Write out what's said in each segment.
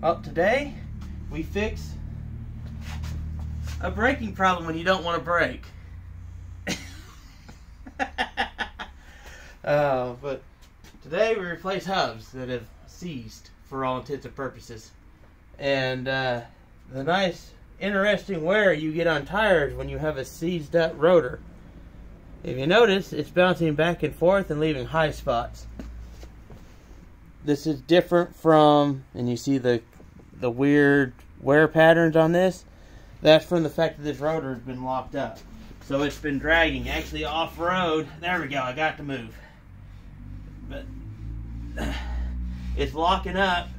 Well, today we fix a braking problem when you don't want to brake. But today we replace hubs that have seized for all intents and purposes. And the nice, interesting wear you get on tires when you have a seized up rotor. If you notice, it's bouncing back and forth and leaving high spots. This is different from, and you see the weird wear patterns on this. That's from the fact that this rotor has been locked up. So it's been dragging, actually off-road. There we go, I got to move. But it's locking up.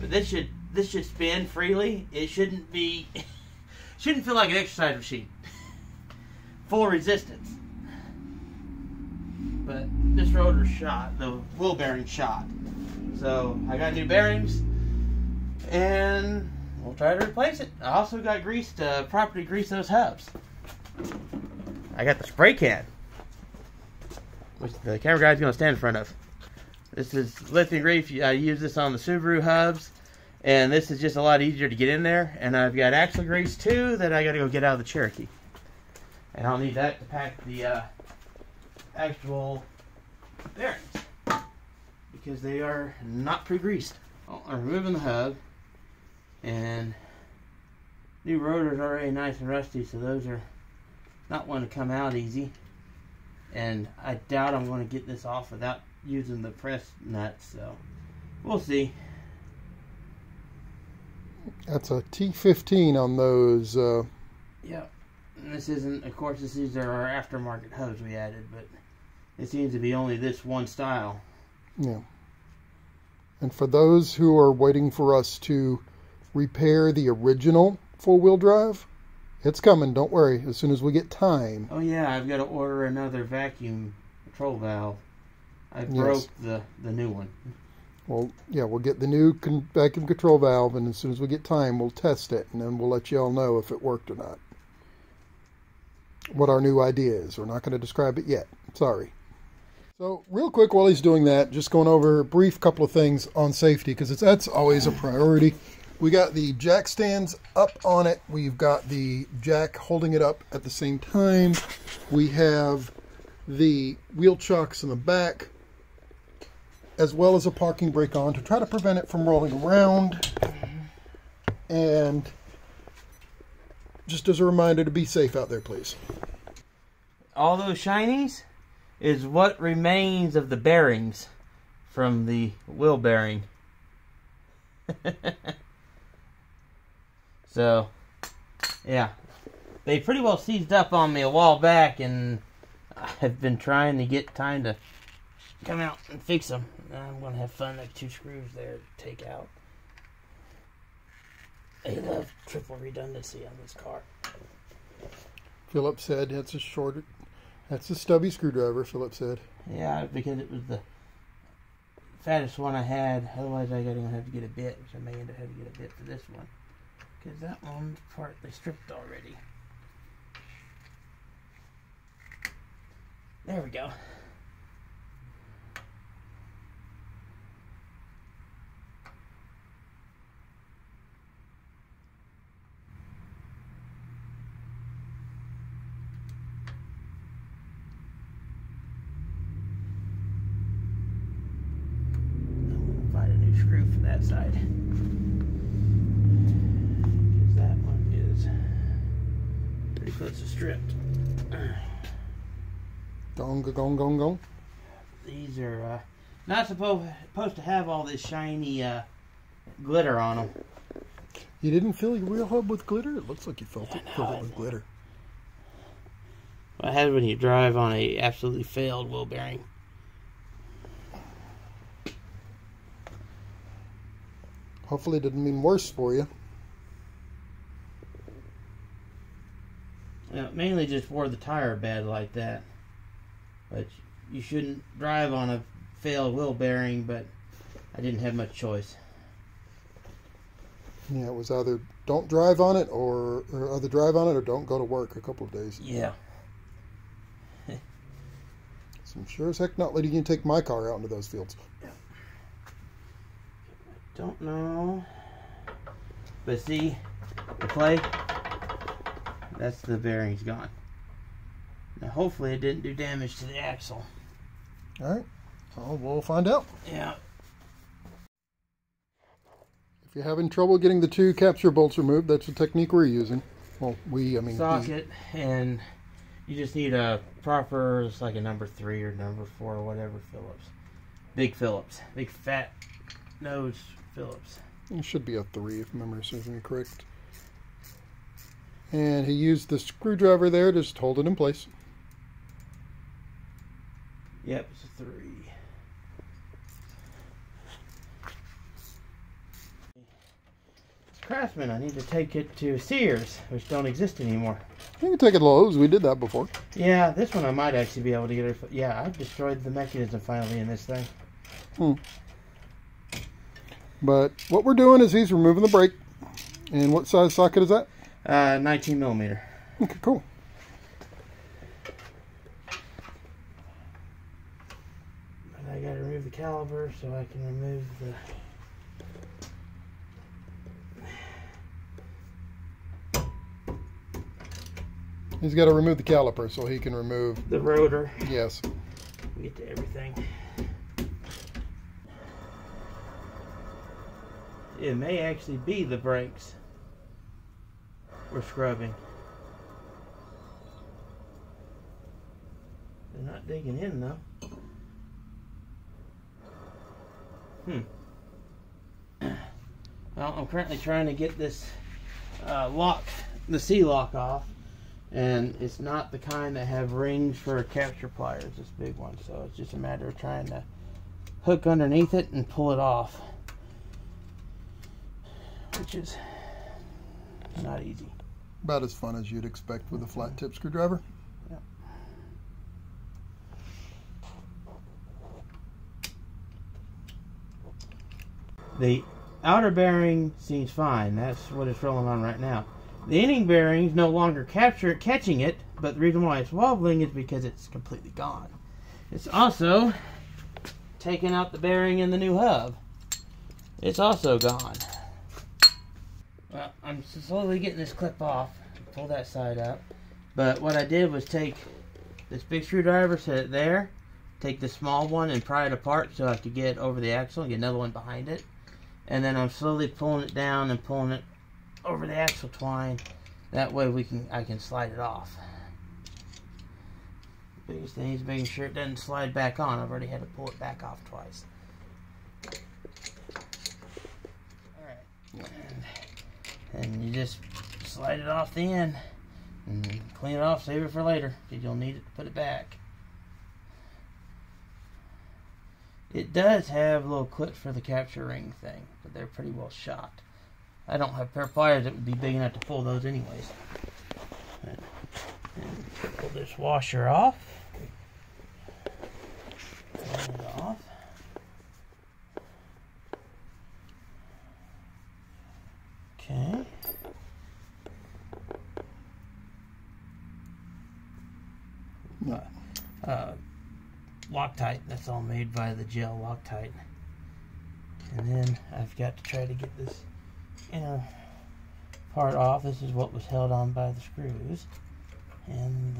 But this should spin freely. It shouldn't feel like an exercise machine. Full resistance. But this rotor's shot, the wheel bearing shot. So I got new bearings and we'll try to replace it. I also got properly greased those hubs. I got the spray can, which the camera guy's gonna stand in front of. This is lithium grease. I use this on the Subaru hubs, and this is just a lot easier to get in there. And I've got axle grease too that I gotta go get out of the Cherokee. And I'll need that to pack the actual bearings because they are not pre-greased. Well, I'm removing the hub, and new rotor's already nice and rusty, so those are not one to come out easy. And I doubt I'm going to get this off without using the press nuts, so we'll see. That's a T15 on those. Yeah. And this isn't, of course, these are our aftermarket hubs we added, but it seems to be only this one style. Yeah. And for those who are waiting for us to repair the original four-wheel drive, it's coming, don't worry, as soon as we get time. Oh yeah, I've got to order another vacuum control valve. I broke the new one. Well, yeah, we'll get the new vacuum control valve, and as soon as we get time, we'll test it, and then we'll let you all know if it worked or not. What our new idea is. We're not going to describe it yet. Sorry. So, real quick while he's doing that, just going over a brief couple of things on safety, because that's always a priority. We got the jack stands up on it. We've got the jack holding it up at the same time. We have the wheel chocks in the back, as well as a parking brake on to try to prevent it from rolling around. And just as a reminder to be safe out there, please. All those shinies is what remains of the bearings from the wheel bearing. So, yeah. They pretty well seized up on me a while back, and I've been trying to get time to come out and fix them. I'm going to have fun. There's 2 screws there to take out. They love triple redundancy on this car. Philip said that's a stubby screwdriver, Philip said. Yeah, because it was the fattest one I had. Otherwise, I gotta have to get a bit, which I may end up having to get a bit for this one. Because that one's partly stripped already. There we go. Screw for that side, because that one is pretty close to stripped. Gong. These are not supposed to have all this shiny glitter on them. You didn't fill your wheel hub with glitter? It looks like you filled it with glitter. What happens when you drive on a absolutely failed wheel bearing? Hopefully it didn't mean worse for you. Now, mainly just wore the tire bad like that. But you shouldn't drive on a failed wheel bearing, but I didn't have much choice. Yeah, it was either don't drive on it or either drive on it or don't go to work a couple of days. Yeah. So I'm sure as heck not letting you take my car out into those fields. Yeah. Don't know. But see, the play, that's the bearings gone. Now hopefully it didn't do damage to the axle. Alright, well, we'll find out. Yeah. If you're having trouble getting the two capture bolts removed, that's the technique we're using. Well, I mean... Socket, and you just need a proper, it's like a number 3 or number 4 or whatever Phillips. Big Phillips. Big fat nose Phillips. It should be a 3 if memory serves me correct. And he used the screwdriver there to just hold it in place. Yep, it's a 3. Craftsman, I need to take it to Sears, which don't exist anymore. You can take it to Lowe's. We did that before. Yeah, this one I might actually be able to get it. Yeah, I've destroyed the mechanism finally in this thing. But what we're doing is he's removing the brake. And what size socket is that? 19 millimeter. Okay, cool. And I got to remove the caliper so I can remove the... He's got to remove the caliper so he can remove... the rotor. Yes. Get to everything. It may actually be the brakes we're scrubbing. They're not digging in though. Well, I'm currently trying to get this lock, the C-lock off, and it's not the kind that have rings for capture pliers, this big one, so it's just a matter of trying to hook underneath it and pull it off, which is not easy. About as fun as you'd expect with a flat tip screwdriver. Yep. The outer bearing seems fine. That's what it's rolling on right now. The inning bearing's no longer catching it, but the reason why it's wobbling is because it's completely gone. It's also taken out the bearing in the new hub. It's also gone. Well, I'm slowly getting this clip off. Pull that side up. But what I did was take this big screwdriver, set it there, take the small one and pry it apart so I could get over the axle and get another one behind it. And then I'm slowly pulling it down and pulling it over the axle twine. That way I can slide it off. The biggest thing is making sure it doesn't slide back on. I've already had to pull it back off twice. Alright. And you just slide it off the end and clean it off, save it for later because you'll need it to put it back. It does have little clips for the capture ring thing, but they're pretty well shot. I don't have a pair of pliers that would be big enough to pull those anyways. And pull this washer off. Pull it off. Okay. Loctite, that's all made by the gel Loctite. And then I've got to try to get this inner part off. This is what was held on by the screws and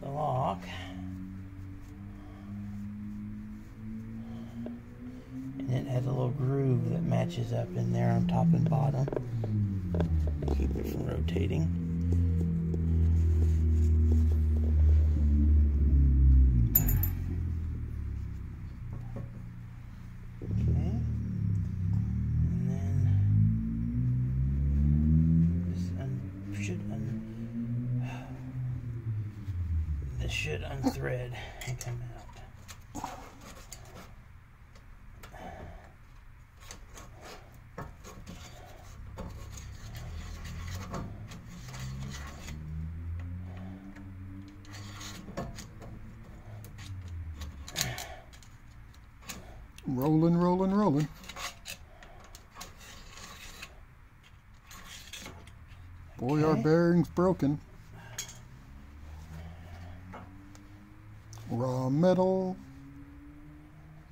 the lock. And it has a little groove that matches up in there on top and bottom. Keep it from rotating. This should unthread and come out. Rolling, rolling, rolling. Boy, our bearing's broken. Raw metal.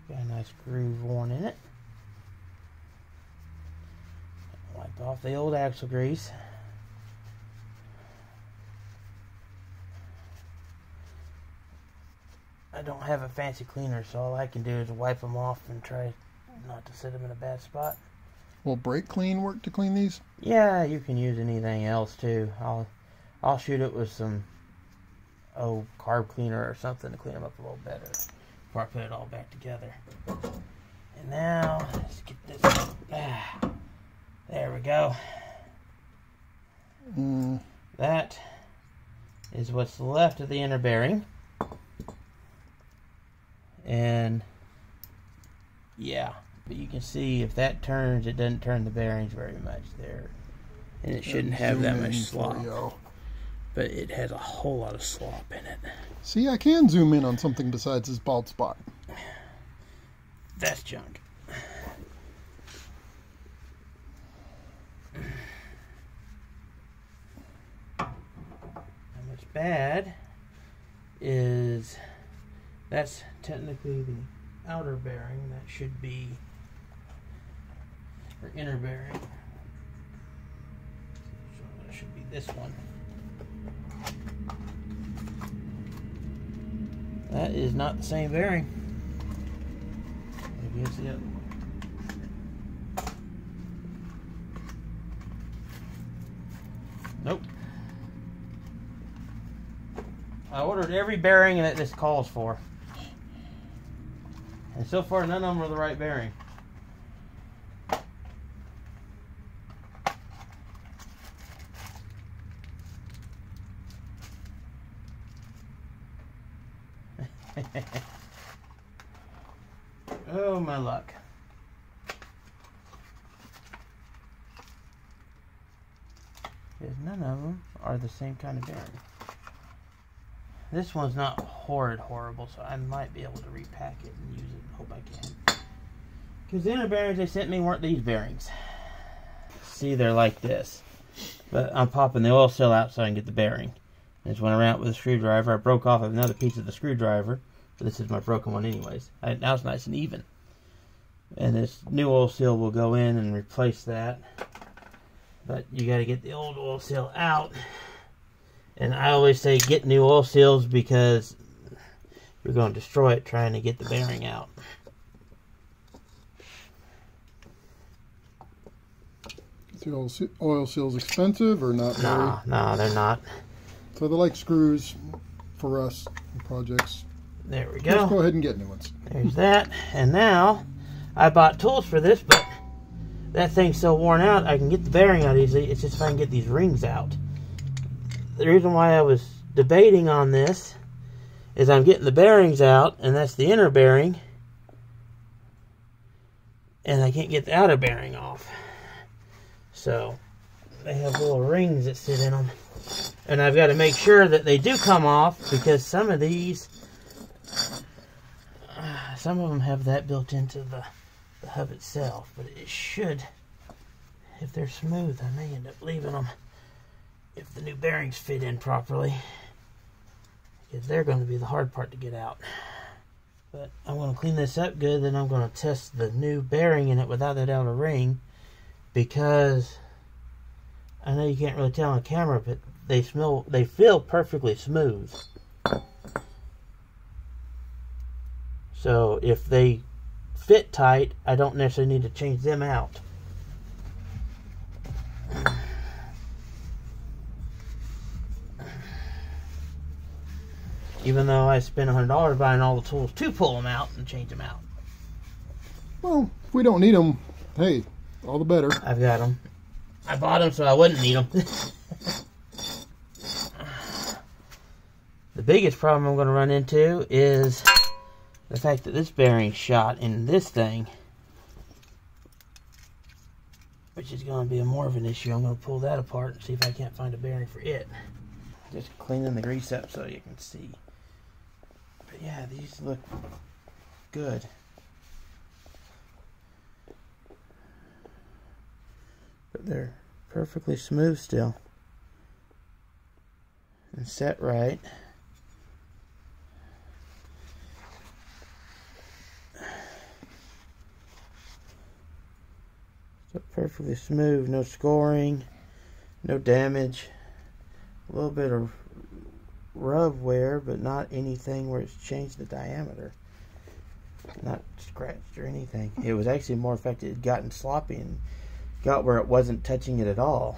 Got a nice groove worn in it. Wipe off the old axle grease. I don't have a fancy cleaner, so all I can do is wipe them off and try not to set them in a bad spot. Will brake clean work to clean these? Yeah, you can use anything else too. I'll shoot it with some carb cleaner or something to clean them up a little better before I put it all back together. And now let's get this. There we go. That is what's left of the inner bearing. And yeah, but you can see if that turns, it doesn't turn the bearings very much there. And it shouldn't have that much slop. But it has a whole lot of slop in it. See, I can zoom in on something besides this bald spot. That's junk. How much bad is... That's technically the outer bearing. That should be or inner bearing. So that should be this one. That is not the same bearing. Maybe it's the other one. Nope. I ordered every bearing that this calls for. And so far, none of them are the right bearing. Oh, my luck. Because none of them are the same kind of bearing. This one's not horrible, so I might be able to repack it and use it. Hope I can. Because the inner bearings they sent me weren't these bearings. See, they're like this. But I'm popping the oil seal out so I can get the bearing. I just went around with a screwdriver. I broke off another piece of the screwdriver. But this is my broken one anyways. Now it's nice and even. And this new oil seal will go in and replace that. But you got to get the old oil seal out. And I always say get new oil seals because you're going to destroy it trying to get the bearing out. Is the oil seals expensive or not? No, they're not. So they're like screws for us projects. There we go. Let's go ahead and get new ones. There's that. And now I bought tools for this, but that thing's so worn out I can get the bearing out easily. It's just if I can get these rings out. The reason why I was debating on this is I'm getting the bearings out, and that's the inner bearing, and I can't get the outer bearing off. So they have little rings that sit in them, and I've got to make sure that they do come off because some of these, some of them have that built into the hub itself, but it should, if they're smooth, I may end up leaving them if the new bearings fit in properly, because they're going to be the hard part to get out. But I'm going to clean this up good, then I'm going to test the new bearing in it without that outer ring, because I know you can't really tell on camera, but they feel perfectly smooth. So if they fit tight, I don't necessarily need to change them out. Even though I spent $100 buying all the tools to pull them out and change them out. Well, if we don't need them, hey, all the better. I've got them. I bought them so I wouldn't need them. The biggest problem I'm going to run into is the fact that this bearing's shot in this thing, which is going to be more of an issue. I'm going to pull that apart and see if I can't find a bearing for it. Just cleaning the grease up so you can see. But yeah, these look good. But they're perfectly smooth still. And set right. So perfectly smooth, no scoring, no damage. A little bit of rub wear, but not anything where it's changed the diameter. Not scratched or anything. It was actually more effective. It had gotten sloppy and got where it wasn't touching it at all.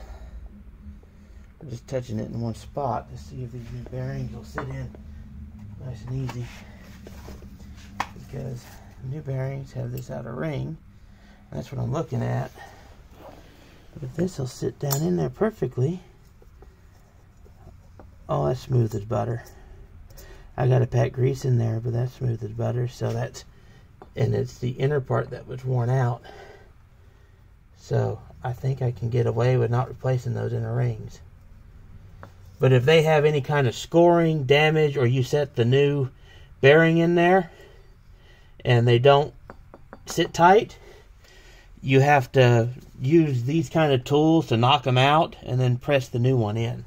I'm just touching it in one spot to see if these new bearings will sit in nice and easy. Because new bearings have this outer ring. That's what I'm looking at. But this will sit down in there perfectly. Oh, that's smooth as butter. I got to pack grease in there, but that's smooth as butter. So that's, and it's the inner part that was worn out. So I think I can get away with not replacing those inner rings. But if they have any kind of scoring, damage, or you set the new bearing in there and they don't sit tight, you have to use these kind of tools to knock them out and then press the new one in.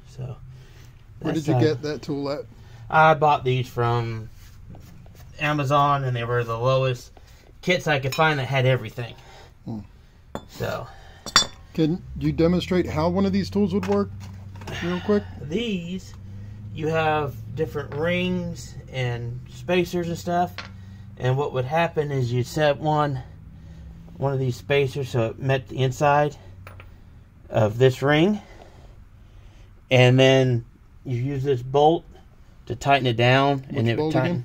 So, where did you get that tool at? I bought these from Amazon, and they were the lowest kits I could find that had everything. So, can you demonstrate how one of these tools would work real quick? These, you have different rings and spacers and stuff, and what would happen is you'd set one of these spacers so it met the inside of this ring, and then you use this bolt to tighten it down. Which and it would tighten again?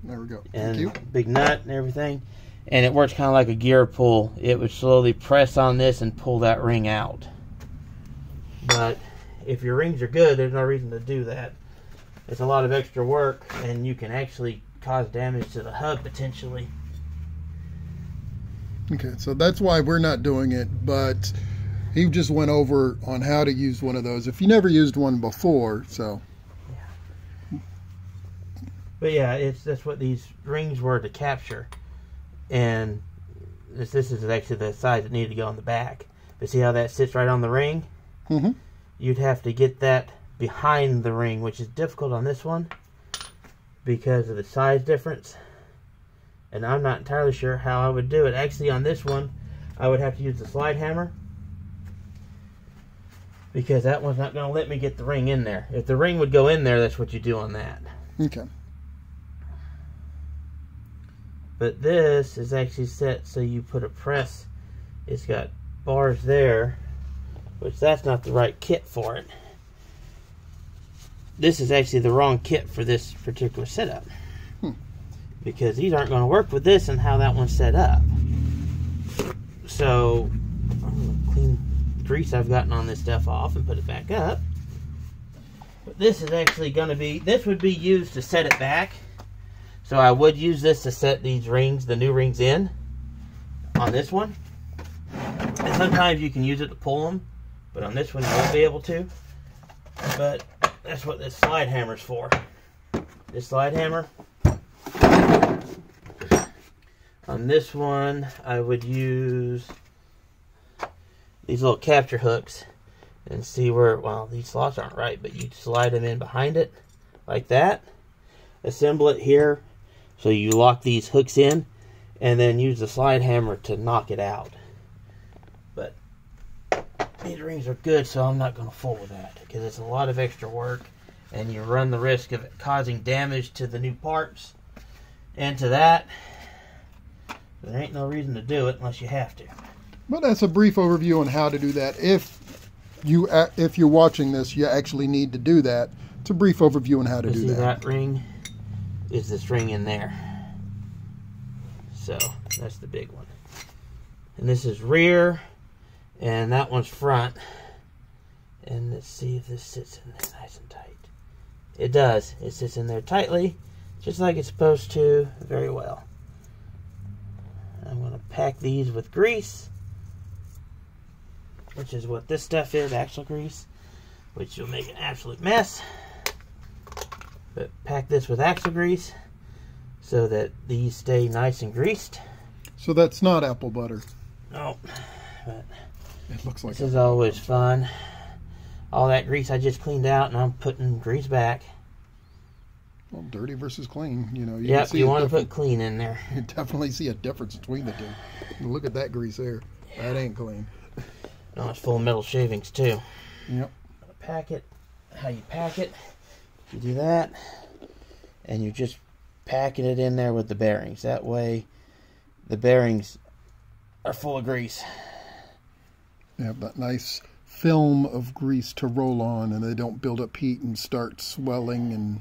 There we go. And thank you. big nut and everything, and it works kind of like a gear pull. It would slowly press on this and pull that ring out. But if your rings are good, there's no reason to do that. It's a lot of extra work, and you can actually cause damage to the hub potentially. Okay, so that's why we're not doing it, but he just went over on how to use one of those if you never used one before. So yeah. But yeah, that's what these rings were to capture. And this is actually the size that needed to go on the back. But see how that sits right on the ring? Mm-hmm. You'd have to get that behind the ring, which is difficult on this one because of the size difference. And I'm not entirely sure how I would do it. Actually, on this one, I would have to use the slide hammer, because that one's not going to let me get the ring in there. If the ring would go in there, that's what you do on that. Okay. But this is actually set so you put a press. It's got bars there, which that's not the right kit for it. This is actually the wrong kit for this particular setup. Because these aren't going to work with this and how that one's set up. So, I'm going to clean the grease I've gotten on this stuff off and put it back up. But this is actually going to be, this would be used to set it back. So I would use this to set these rings, the new rings in on this one. And sometimes you can use it to pull them, but on this one you won't be able to. But that's what this slide hammer's for. This slide hammer. On this one, I would use these little capture hooks and see where, well, these slots aren't right, but you slide them in behind it like that. Assemble it here so you lock these hooks in, and then use the slide hammer to knock it out. But these rings are good, so I'm not going to fool with that because it's a lot of extra work, and you run the risk of it causing damage to the new parts and to that. There ain't no reason to do it unless you have to. But that's a brief overview on how to do that. If you're watching this, you actually need to do that. It's a brief overview on how to do See that. That ring is this ring in there. So that's the big one. And this is rear, and that one's front. And let's see if this sits in there nice and tight. It does. It sits in there tightly, just like it's supposed to, very well. I'm going to pack these with grease, which is what this stuff is, axle grease, which will make an absolute mess. But pack this with axle grease so that these stay nice and greased. So that's not apple butter. No, but it looks like this is always fun. All that grease I just cleaned out, and I'm putting grease back. Well, dirty versus clean, you know. Yep, you want to put clean in there. You definitely see a difference between the two. Look at that grease there. Yeah. That ain't clean. No, it's full of metal shavings too. Yep. Pack it. How you pack it? You do that, and you're just packing it in there with the bearings. That way, the bearings are full of grease. You have that nice film of grease to roll on, and they don't build up heat and start swelling. And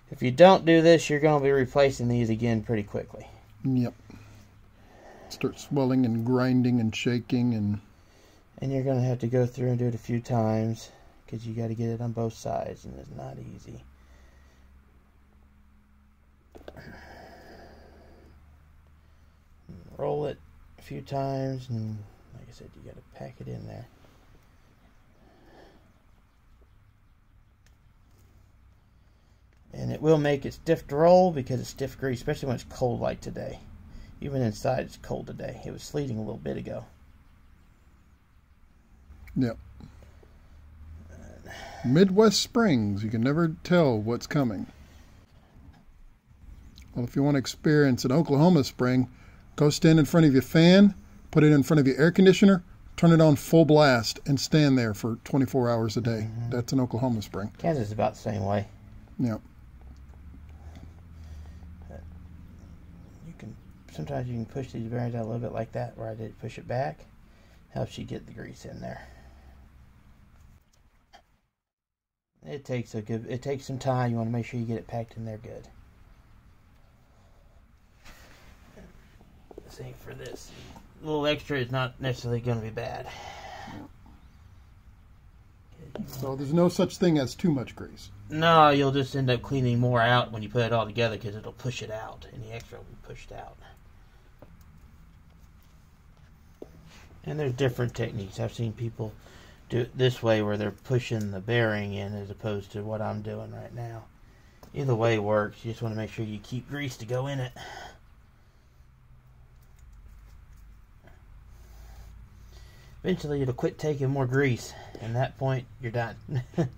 if you don't do this, you're going to be replacing these again pretty quickly. Yep. Start swelling and grinding and shaking, and you're going to have to go through and do it a few times because you got to get it on both sides, and it's not easy. Roll it a few times, and like I said, you got to pack it in there. And it will make it stiff to roll because it's stiff grease, especially when it's cold like today. Even inside it's cold today. It was sleeting a little bit ago. Yep. Midwest Springs, you can never tell what's coming. Well, if you want to experience an Oklahoma spring, go stand in front of your fan, put it in front of your air conditioner, turn it on full blast, and stand there for 24 hours a day. Mm-hmm. That's an Oklahoma spring. Kansas is about the same way. Yep. Sometimes you can push these bearings out a little bit like that, where I did push it back. Helps you get the grease in there. It takes some time. You want to make sure you get it packed in there good. Same for this. A little extra is not necessarily going to be bad. So there's no such thing as too much grease. No, you'll just end up cleaning more out when you put it all together because it'll push it out, and the extra will be pushed out. And there's different techniques. I've seen people do it this way where they're pushing the bearing in as opposed to what I'm doing right now. Either way works. You just want to make sure you keep grease to go in it. Eventually it'll quit taking more grease. And at that point, you're done. About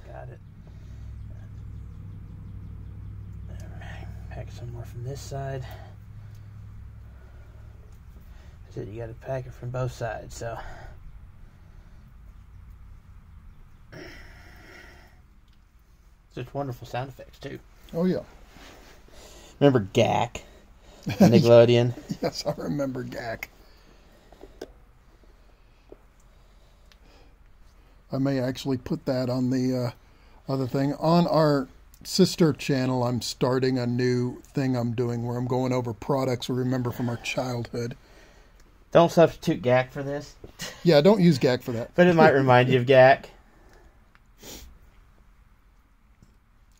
got it. Alright, pack some more from this side. I said you got to pack it from both sides, so. Such wonderful sound effects, too. Oh, yeah. Remember GAC? Nickelodeon? Yes, I remember GAC. I may actually put that on the other thing. On our sister channel, I'm starting a new thing I'm doing where I'm going over products we remember from our childhood. Don't substitute GAC for this. Yeah, don't use GAC for that. But it might remind you of GAC.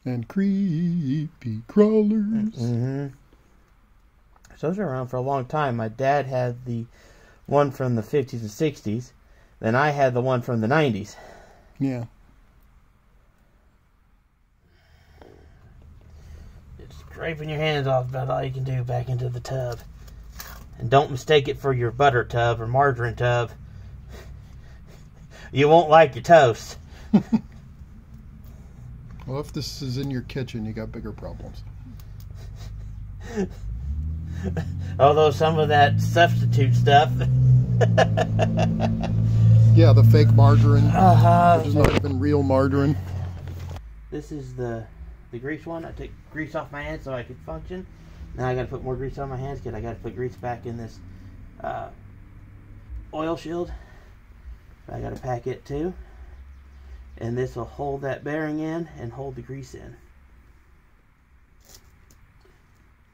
And creepy crawlers. Mm-hmm. So those are around for a long time. My dad had the one from the 50s and 60s. Then I had the one from the 90s. Yeah. Just scraping your hands off about all you can do back into the tub. And don't mistake it for your butter tub or margarine tub. You won't like your toast. Well, if this is in your kitchen, you got bigger problems. Although some of that substitute stuff. Yeah, the fake margarine. Which is not even real margarine. This is the grease one. I took grease off my hands so I could function. Now I got to put more grease on my hands because I got to put grease back in this oil shield. I got to pack it too. And this will hold that bearing in and hold the grease in.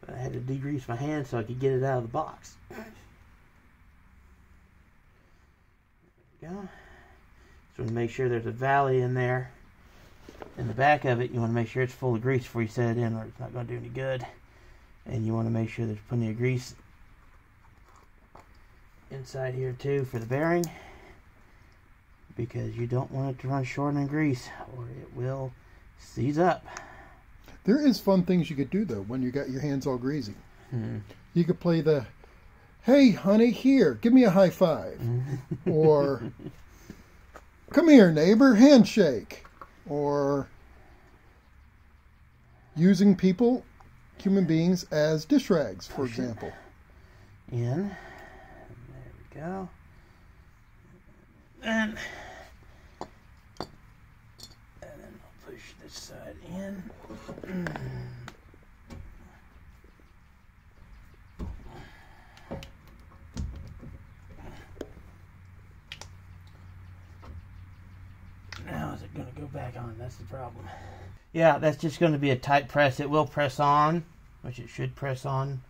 But I had to degrease my hands so I could get it out of the box. There we go. So to make sure there's a valley in there. In the back of it, you want to make sure it's full of grease before you set it in, or it's not going to do any good. And you want to make sure there's plenty of grease inside here too for the bearing, because you don't want it to run short on grease or it will seize up. There is fun things you could do though when you got your hands all greasy. You could play the, "Hey honey, here, give me a high five," or "Come here neighbor, handshake," or using people, human beings, as dish rags, for example. In. There we go. And then I'll push this side in. Now is it going to go back on? That's the problem. Yeah, that's just going to be a tight press. It will press on, which it should press on.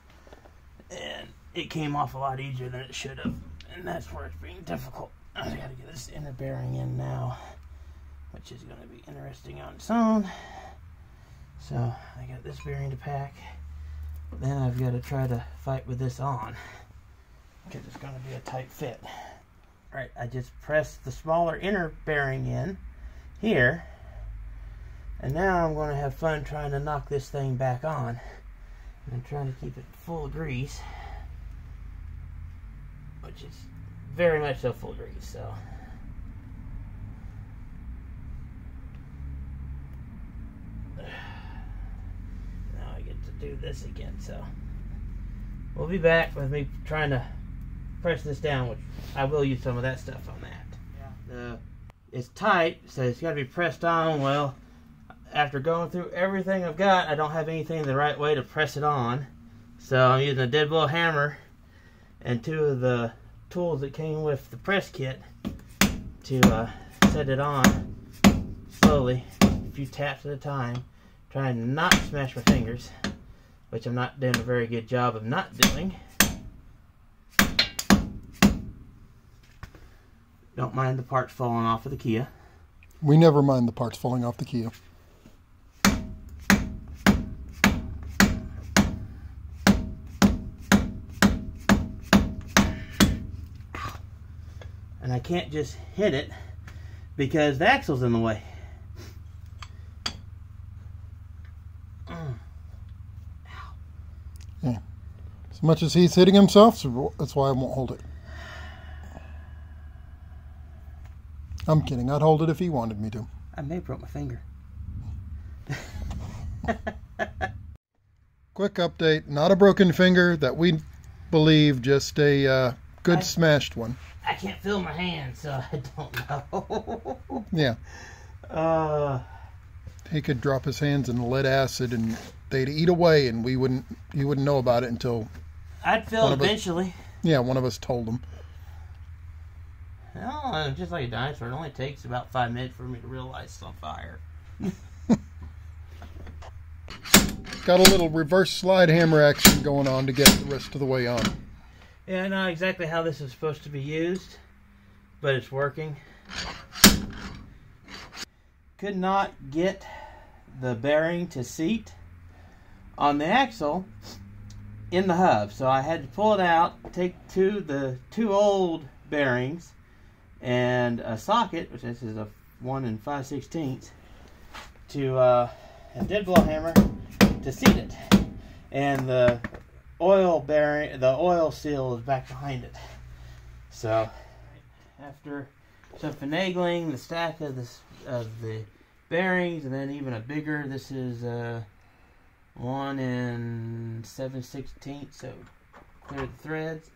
And it came off a lot easier than it should have. And that's where it's being difficult. I got to get this inner bearing in now, which is going to be interesting on its own. So I got this bearing to pack. Then I've got to try to fight with this on, because it's going to be a tight fit. Alright, I just pressed the smaller inner bearing in here, and now I'm going to have fun trying to knock this thing back on. And I'm trying to keep it full of grease, which is very much so full of grease, so. Now I get to do this again, so. We'll be back with me trying to press this down, which I will use some of that stuff on that. Yeah. It's tight, so it's got to be pressed on. Well, after going through everything I've got, I don't have anything the right way to press it on. So I'm using a dead blow hammer and two of the tools that came with the press kit to set it on slowly, a few taps at a time, trying to not smash my fingers, which I'm not doing a very good job of not doing. Don't mind the parts falling off of the KIA. We never mind the parts falling off the KIA. And I can't just hit it because the axle's in the way. Yeah. As much as he's hitting himself, so that's why I won't hold it. I'm kidding. I'd hold it if he wanted me to. I may have broke my finger. Quick update. Not a broken finger that we believe, just a good smashed one. I can't feel my hand, so I don't know. Yeah. He could drop his hands in lead acid and they'd eat away, and he wouldn't know about it until I'd feel it eventually. One of us told him. Well, just like a dinosaur, it only takes about 5 minutes for me to realize it's on fire. Got a little reverse slide hammer action going on to get it the rest of the way on. Yeah, I know exactly how this is supposed to be used, but it's working. Could not get the bearing to seat on the axle in the hub, so I had to pull it out, take the two old bearings and a socket, which this is a 1 5/16, to a dead blow hammer to seat it, and the oil seal is back behind it. So after some finagling, the stack of the bearings, and then even a bigger, this is 1 7/16, so clear the threads.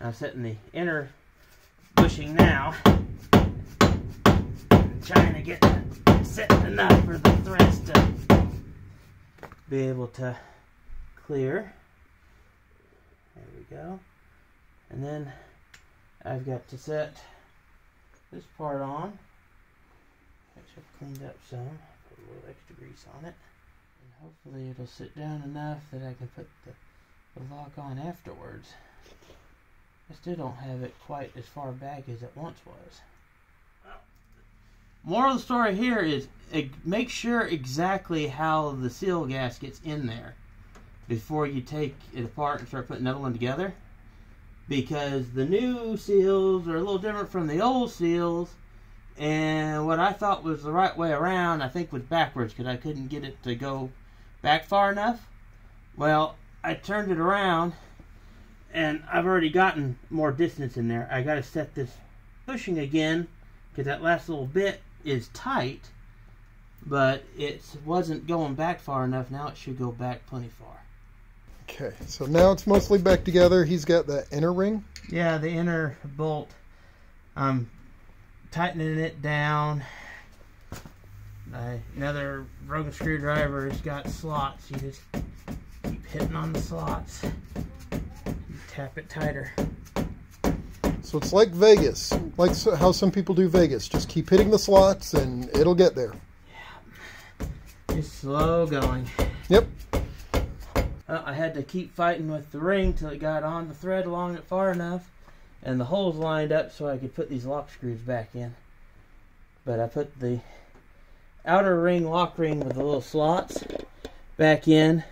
I'm setting the inner bushing now, trying to get set enough for the threads to be able to clear. There we go. And then I've got to set this part on, which I've cleaned up some, put a little extra grease on it, and hopefully it'll sit down enough that I can put the lock on afterwards. I still don't have it quite as far back as it once was. Moral of the story here is make sure exactly how the seal gasket's in there before you take it apart and start putting another one together, because the new seals are a little different from the old seals, and what I thought was the right way around I think was backwards, because I couldn't get it to go back far enough. Well, I turned it around and I've already gotten more distance in there. I got to set this bushing again because that last little bit is tight, but it wasn't going back far enough. Now it should go back plenty far. Okay, so now it's mostly back together. He's got that inner ring. Yeah, the inner bolt. I'm tightening it down. Another broken screwdriver has got slots. You just keep hitting on the slots. You tap it tighter. So it's like Vegas, like how some people do Vegas. Just keep hitting the slots and it'll get there. Yeah. Just slow going. Yep. I had to keep fighting with the ring till it got on the thread along it far enough, and the holes lined up so I could put these lock screws back in. But I put the outer ring, lock ring with the little slots back in.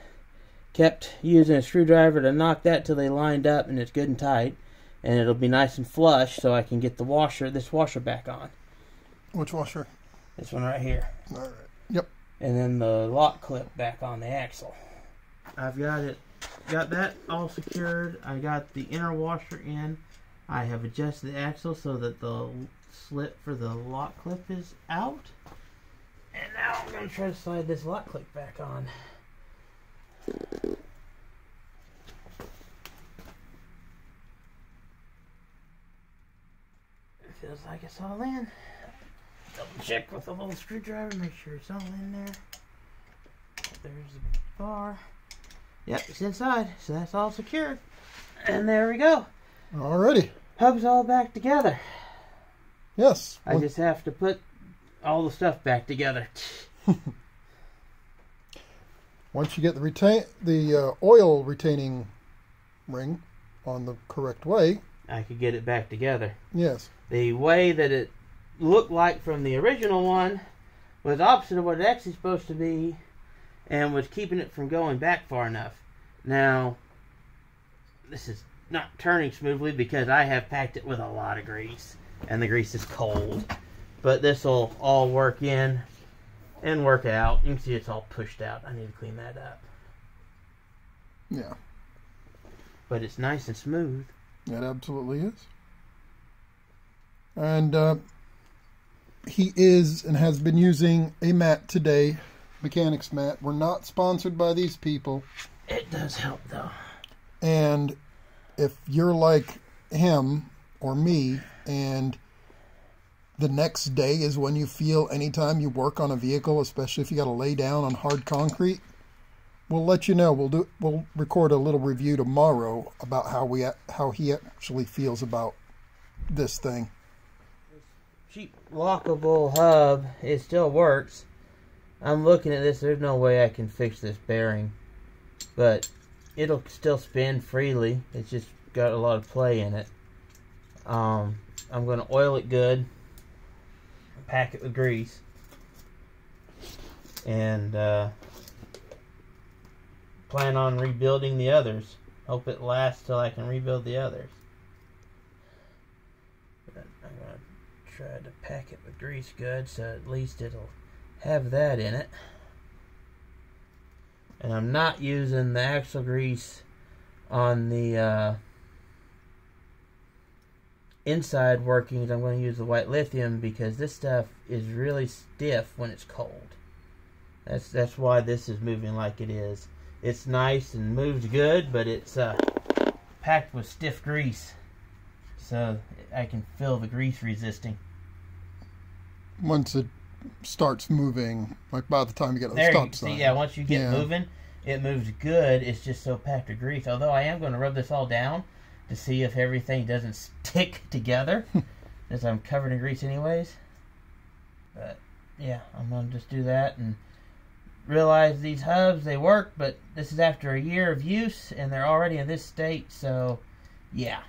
Kept using a screwdriver to knock that till they lined up and it's good and tight. And it'll be nice and flush so I can get the this washer back on. Which washer? This one right here. All right. Yep. And then the lock clip back on the axle. I've got that all secured. I got the inner washer in. I have adjusted the axle so that the slit for the lock clip is out. And now I'm going to try to slide this lock clip back on. Feels like it's all in. Double check with a little screwdriver, make sure it's all in there. There's the bar. Yep, it's inside, so that's all secured. And there we go. Alrighty. Hub's all back together. Yes. I just have to put all the stuff back together. Once you get the oil retaining ring on the correct way, I could get it back together. Yes. The way that it looked like from the original one was opposite of what it's actually supposed to be, and was keeping it from going back far enough. Now, this is not turning smoothly because I have packed it with a lot of grease, and the grease is cold. But this will all work in and work out. You can see it's all pushed out. I need to clean that up. Yeah. But it's nice and smooth. It absolutely is. And he is and has been using a mat today, mechanics mat. We're not sponsored by these people. It does help though. And if you're like him or me, and the next day is when you feel anytime you work on a vehicle, especially if you got to lay down on hard concrete, we'll let you know. We'll record a little review tomorrow about how he actually feels about this thing. This cheap lockable hub, it still works. I'm looking at this. There's no way I can fix this bearing, but it'll still spin freely. It's just got a lot of play in it. I'm going to oil it good, pack it with grease, and plan on rebuilding the others. Hope it lasts till I can rebuild the others. But I'm going to try to pack it with grease good so at least it'll have that in it. And I'm not using the axle grease on the inside workings. I'm going to use the white lithium because this stuff is really stiff when it's cold. That's why this is moving like it is. It's nice and moves good, but it's packed with stiff grease, so I can feel the grease resisting. Once it starts moving, like by the time you get to the There, stop sign. see, yeah, once you get moving, it moves good. It's just so packed with grease. Although I am going to rub this all down to see if everything doesn't stick together, as I'm covered in grease anyways. But yeah, I'm going to just do that and realize these hubs, they work, but this is after a year of use and they're already in this state, so yeah,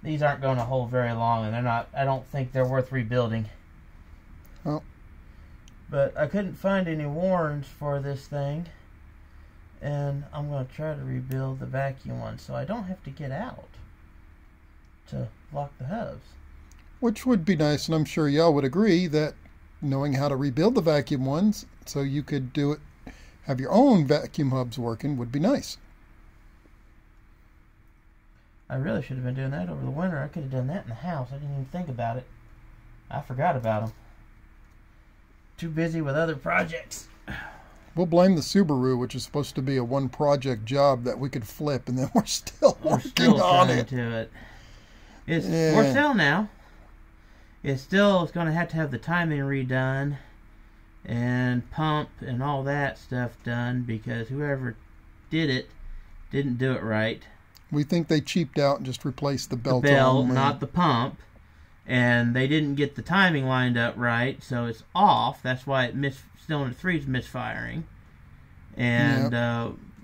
these aren't going to hold very long, and I don't think they're worth rebuilding. Oh. But I couldn't find any warrants for this thing, and I'm going to try to rebuild the vacuum one so I don't have to get out to lock the hubs. Which would be nice, and I'm sure y'all would agree that knowing how to rebuild the vacuum ones so you could do it, have your own vacuum hubs working, would be nice. I really should have been doing that over the winter. I could have done that in the house. I didn't even think about it. I forgot about them. too busy with other projects. We'll blame the Subaru, which is supposed to be a one project job that we could flip, and then we're still working on it. It's for sale now. It's going to have the timing redone and pump and all that stuff done, because whoever did it didn't do it right. We think they cheaped out and just replaced the belt. The belt, not the pump. And they didn't get the timing lined up right, so it's off. That's why cylinder 3 is misfiring. And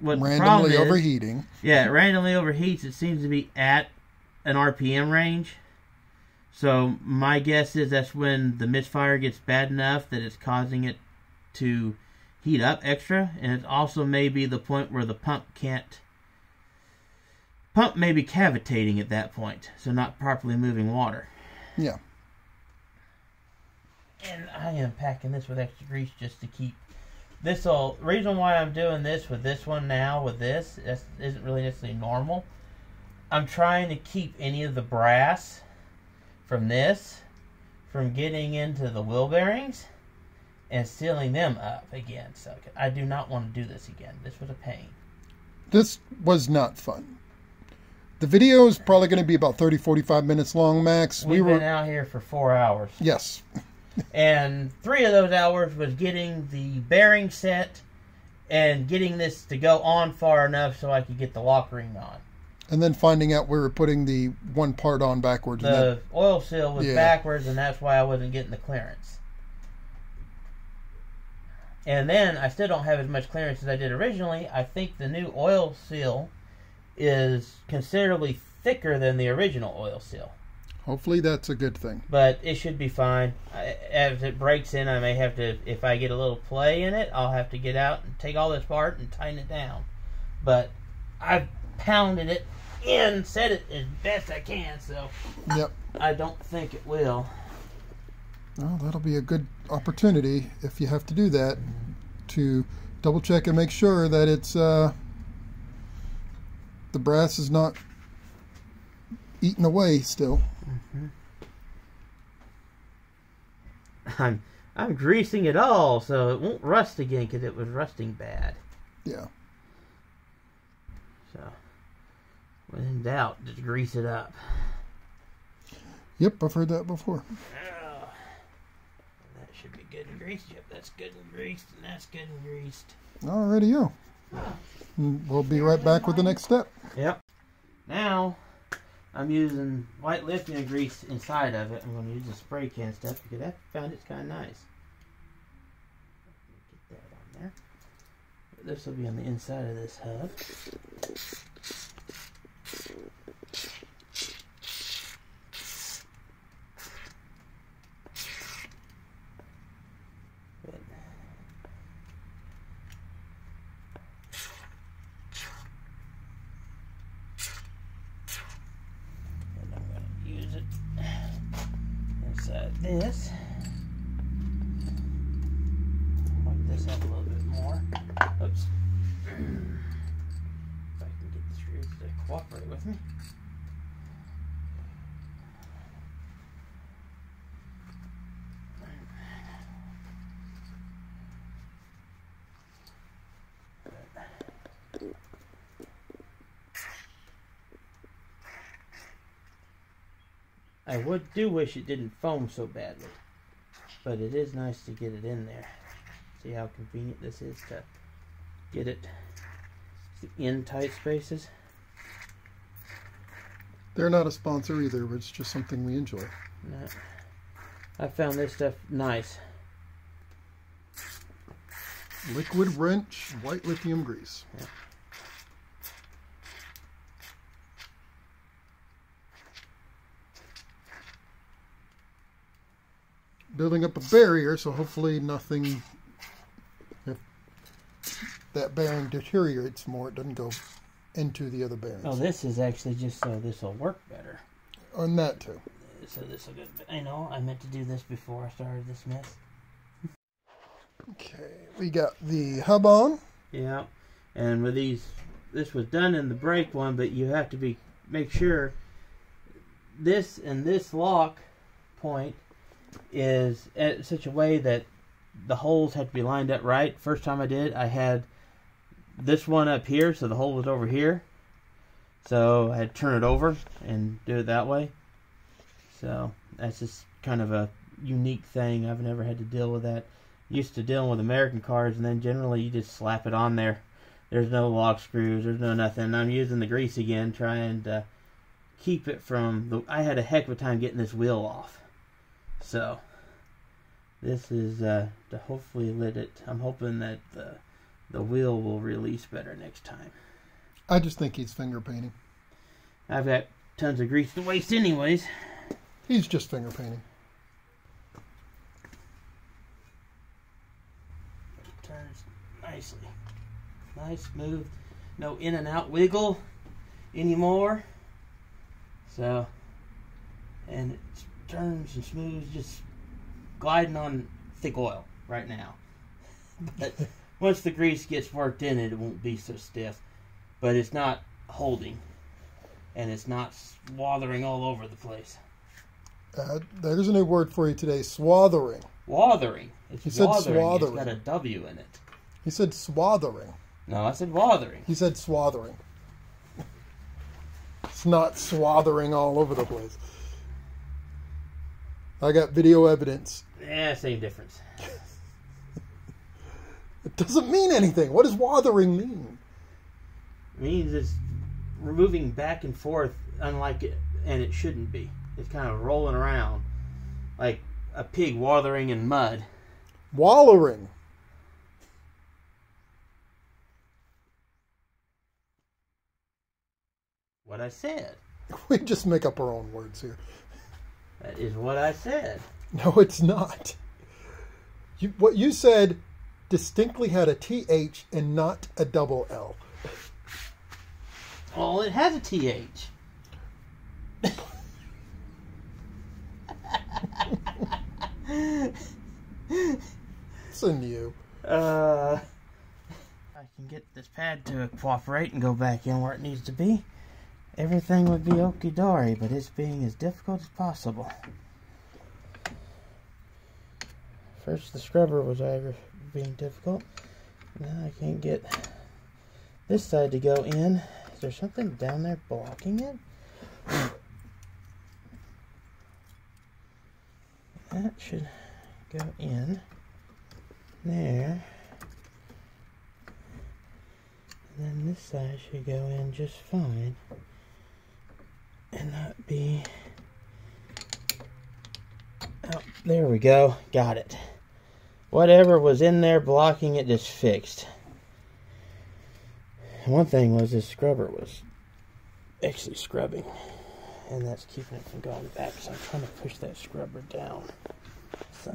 what the problem is, overheating. Yeah, it randomly overheats. It seems to be at an RPM range. So my guess is that's when the misfire gets bad enough that it's causing it to heat up extra. And it also may be the point where the pump may be cavitating at that point, so not properly moving water. Yeah. And I am packing this with extra grease just to keep this all. Reason why I'm doing this with this one now, with this isn't really necessarily normal. I'm trying to keep any of the brass from this from getting into the wheel bearings and sealing them up again. So I do not want to do this again. This was a pain. This was not fun. The video is probably going to be about 30-45 minutes long, max. We've been out here for 4 hours. Yes. And 3 of those hours was getting the bearing set and getting this to go on far enough so I could get the lock ring on. And then finding out we were putting the one part on backwards. The oil seal was backwards, and that's why I wasn't getting the clearance. And then I still don't have as much clearance as I did originally. I think the new oil seal is considerably thicker than the original oil seal. Hopefully that's a good thing. But it should be fine. As it breaks in, I may have to, if I get a little play in it, I'll have to get out and take all this apart and tighten it down. But I've pounded it in, set it as best I can, so yep. I don't think it will. Well, that'll be a good opportunity, if you have to do that, to double check and make sure that it's the brass is not eaten away still. I'm greasing it all so it won't rust again, because it was rusting bad. Yeah. So when in doubt, just grease it up. Yep, I've heard that before. Oh, that should be good and greased. Yep, that's good and greased, and that's good and greased. Alrighty-o. We'll be right back with the next step. Yep. Now, I'm using white lithium grease inside of it. I'm going to use the spray can stuff because I found it's kind of nice. Get that on there. This will be on the inside of this hub. This. Wipe this up a little bit more. Oops. If I can get the screws to cooperate with me. I do wish it didn't foam so badly, but it is nice to get it in there. See how convenient this is to get it in tight spaces? They're not a sponsor either, but it's just something we enjoy. No. I found this stuff nice. Liquid wrench, white lithium grease. Yeah. Building up a barrier, so hopefully nothing, if that bearing deteriorates more, it doesn't go into the other bearings. Oh, this is actually just so this will work better. On that too. So this will get, I know, I meant to do this before I started this mess. Okay, we got the hub on. Yeah, and with these, this was done in the brake one, but you have to make sure this and this lock point is at such a way that the holes have to be lined up right. First time I did, I had this one up here, so the hole was over here. So I had to turn it over and do it that way. So that's just kind of a unique thing. I've never had to deal with that. Used to dealing with American cars, and then generally you just slap it on there. There's no lock screws, there's no nothing. I'm using the grease again, trying to keep it from I had a heck of a time getting this wheel off. So this is to hopefully let it. I'm hoping that the wheel will release better next time. I just think he's finger painting. I've got tons of grease to waste anyways. He's just finger painting. It turns nicely. Nice, smooth. No in and out wiggle anymore. So, and it turns and smooths, just gliding on thick oil right now. But once the grease gets worked in it, it won't be so stiff. But it's not holding. And it's not swathering all over the place. There's a new word for you today, swathering. Wathering. It's He said wathering. swathering. It's got a W in it. He said swathering. No, I said wathering. He said swathering. It's not swathering all over the place. I got video evidence. Yeah, same difference. It doesn't mean anything. What does wathering mean? It means it's moving back and forth unlike it, and it shouldn't be. It's kind of rolling around like a pig wathering in mud. Wallering. What I said. We just make up our own words here. That is what I said. No, it's not. What you said distinctly had a TH and not a double L. Well, it has a TH. Listen to you. I can get this pad to cooperate and go back in where it needs to be. Everything would be okie-dory, but it's being as difficult as possible. First the scrubber was being difficult. Now I can't get this side to go in. Is there something down there blocking it? That should go in there. And then this side should go in just fine. And not be... Oh, there we go. Got it. Whatever was in there blocking it just fixed. One thing was this scrubber was actually scrubbing. And that's keeping it from going back. So I'm trying to push that scrubber down. So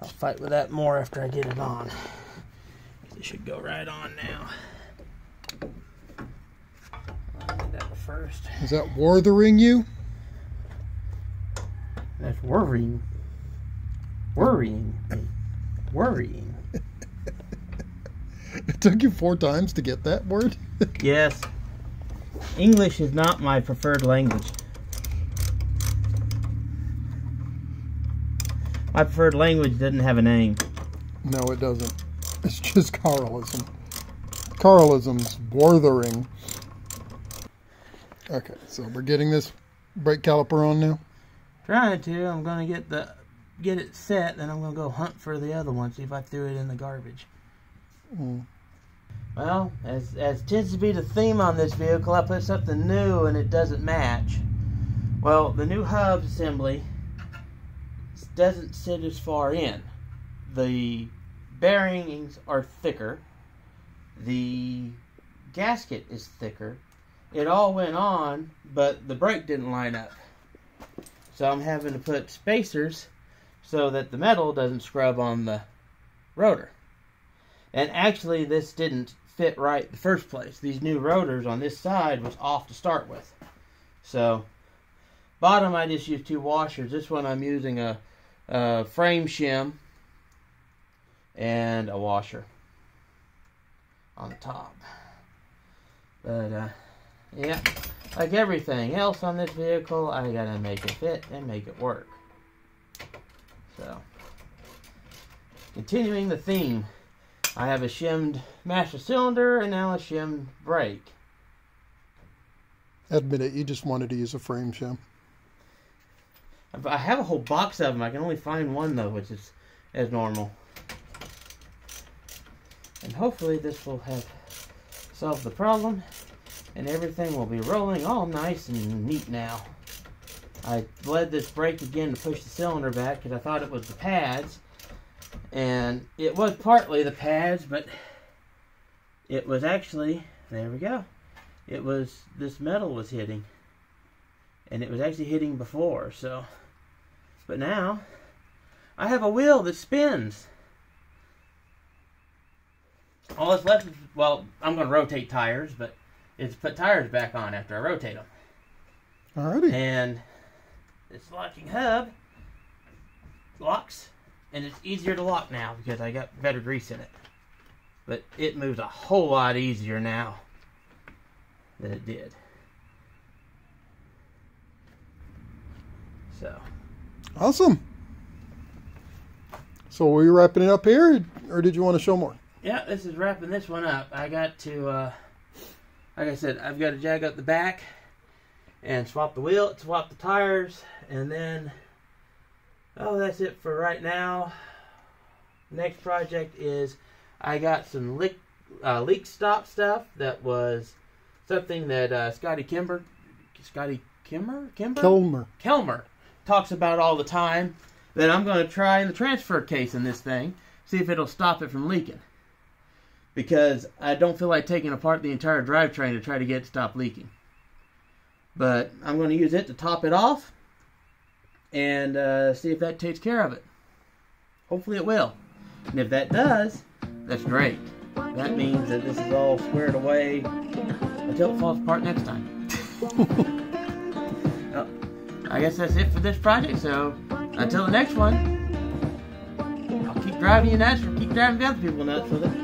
I'll fight with that more after I get it on. It should go right on now. I'll do that first. Is that worthering you? That's worrying. Worrying. Worrying. It took you 4 times to get that word? Yes. English is not my preferred language. My preferred language doesn't have a name. No, it doesn't. It's just Carlism. Carlism's worthering. Okay, so we're getting this brake caliper on now? Trying to. I'm going to get it set, then I'm going to go hunt for the other one, see if I threw it in the garbage. Well, as tends to be the theme on this vehicle, I put something new and it doesn't match. Well, the new hub assembly doesn't sit as far in. The bearings are thicker. The gasket is thicker. It all went on, but the brake didn't line up. So I'm having to put spacers so that the metal doesn't scrub on the rotor. And actually this didn't fit right in the first place. These new rotors on this side was off to start with. So bottom I just used 2 washers. This one I'm using a frame shim and a washer on the top. But yeah, like everything else on this vehicle, I gotta make it fit and make it work. So, continuing the theme, I have a shimmed master cylinder and now a shimmed brake. Admit it, you just wanted to use a frame shim. I have a whole box of them. I can only find one though, which is as normal. And hopefully this will have solved the problem and everything will be rolling all nice and neat now. I bled this brake again to push the cylinder back because I thought it was the pads. And it was partly the pads, but it was actually, there we go. It was, this metal was hitting. And it was actually hitting before, so. But now, I have a wheel that spins. All that's left is, well, I'm going to rotate tires, but it's put tires back on after I rotate them. Alrighty. And this locking hub locks, and it's easier to lock now because I got better grease in it. But it moves a whole lot easier now than it did. So. Awesome. So were you wrapping it up here, or did you want to show more? Yeah, this is wrapping this one up. I got to, like I said, I've got to jag up the back and swap the wheel, swap the tires, and then, oh, that's it for right now. Next project is I got some leak stop stuff that was something that Kelmer talks about all the time, that I'm going to try in the transfer case in this thing, see if it'll stop it from leaking. Because I don't feel like taking apart the entire drivetrain to try to get it to stop leaking. But I'm going to use it to top it off and see if that takes care of it. Hopefully it will. And if that does, that's great. That means that this is all squared away until it falls apart next time. Well, I guess that's it for this project, so until the next one, I'll keep driving you nuts or keep driving the other people nuts with it.